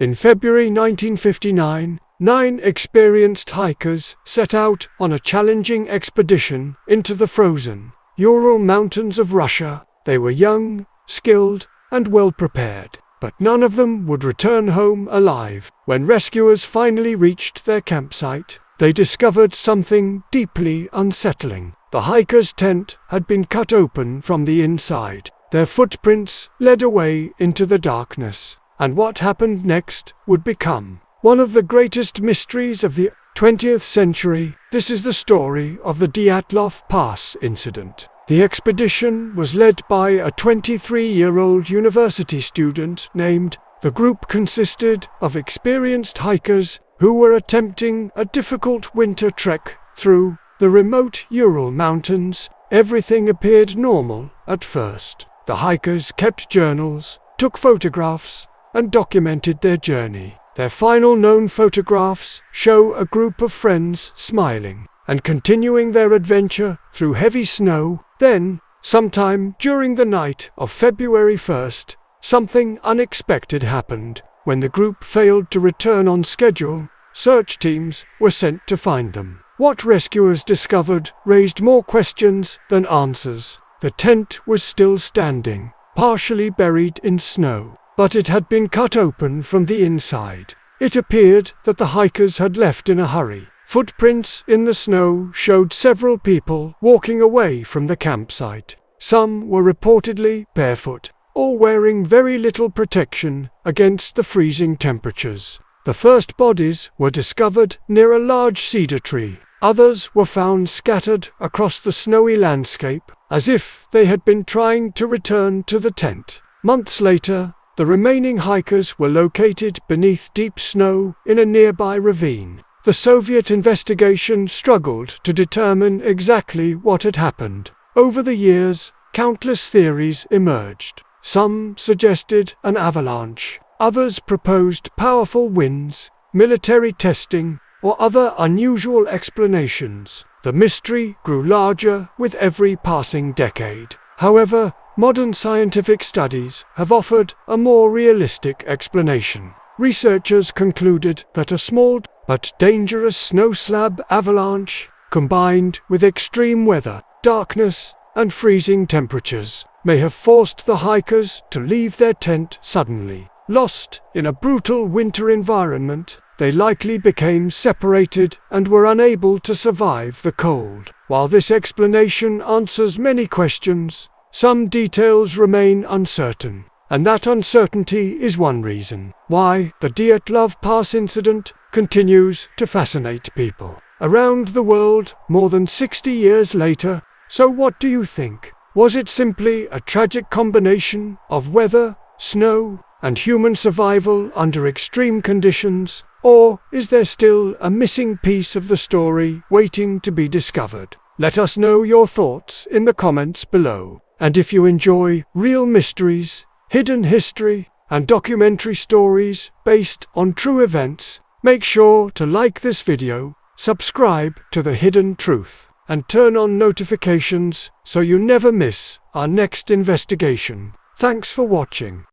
In February 1959, 9 experienced hikers set out on a challenging expedition into the frozen Ural Mountains of Russia. They were young, skilled, and well prepared, but none of them would return home alive. When rescuers finally reached their campsite, they discovered something deeply unsettling. The hikers' tent had been cut open from the inside. Their footprints led away into the darkness, and what happened next would become one of the greatest mysteries of the 20th century. This is the story of the Dyatlov Pass Incident. The expedition was led by a 23-year-old university student named. The group consisted of experienced hikers who were attempting a difficult winter trek through the remote Ural Mountains. Everything appeared normal at first. The hikers kept journals, took photographs, and documented their journey. Their final known photographs show a group of friends smiling and continuing their adventure through heavy snow. Then, sometime during the night of February 1st, something unexpected happened. When the group failed to return on schedule, search teams were sent to find them. What rescuers discovered raised more questions than answers. The tent was still standing, partially buried in snow, but it had been cut open from the inside. It appeared that the hikers had left in a hurry. Footprints in the snow showed several people walking away from the campsite. Some were reportedly barefoot, or wearing very little protection against the freezing temperatures. The first bodies were discovered near a large cedar tree. Others were found scattered across the snowy landscape, as if they had been trying to return to the tent. Months later, the remaining hikers were located beneath deep snow in a nearby ravine. The Soviet investigation struggled to determine exactly what had happened. Over the years, countless theories emerged. Some suggested an avalanche, others proposed powerful winds, military testing, or other unusual explanations. The mystery grew larger with every passing decade. However, modern scientific studies have offered a more realistic explanation. Researchers concluded that a small but dangerous snow slab avalanche, combined with extreme weather, darkness, and freezing temperatures, may have forced the hikers to leave their tent suddenly. Lost in a brutal winter environment, they likely became separated and were unable to survive the cold. While this explanation answers many questions, some details remain uncertain, and that uncertainty is one reason why the Dyatlov Pass incident continues to fascinate people around the world more than 60 years later. So what do you think? Was it simply a tragic combination of weather, snow, and human survival under extreme conditions? Or is there still a missing piece of the story waiting to be discovered? Let us know your thoughts in the comments below. And if you enjoy real mysteries, hidden history, and documentary stories based on true events, make sure to like this video, subscribe to The Hidden Truth, and turn on notifications so you never miss our next investigation. Thanks for watching.